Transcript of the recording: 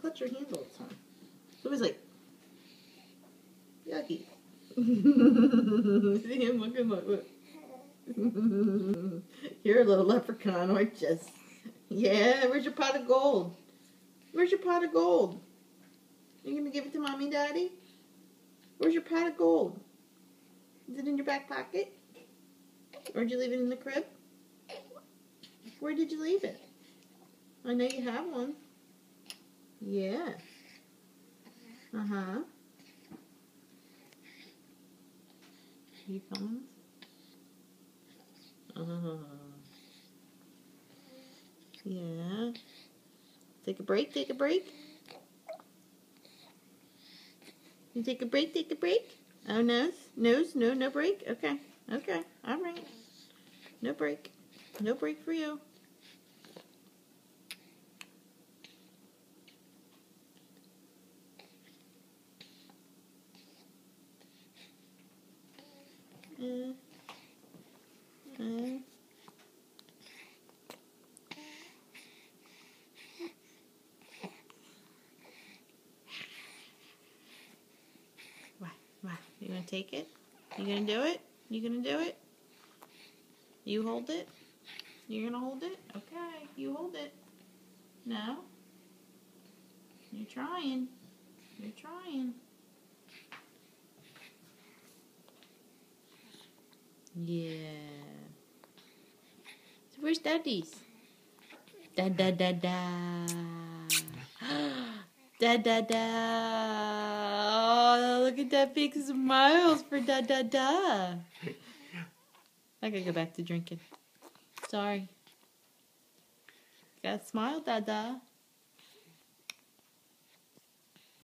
clutch your hand all the time. It's always like, yucky. See him looking like, look. You're a little leprechaun, aren't you? Yeah, where's your pot of gold? Where's your pot of gold? You gonna give it to mommy and daddy? Where's your pot of gold? Is it in your back pocket? Or did you leave it in the crib? Where did you leave it? I know you have one. Yeah. Uh-huh. Are you filming this? Yeah. Take a break, take a break. You take a break, take a break. Oh, nose? Nose? No, no break? Okay. Okay. All right. No break. No break for you. What? You gonna take it? You gonna do it? You gonna do it? You hold it? You're gonna hold it? Okay, you hold it. No? You're trying. You're trying. Yeah. So where's Daddy's? Da da da da. Da da da. Oh, look at that big smiles for da da da. I gotta go back to drinking. Sorry. Gotta smile, da da.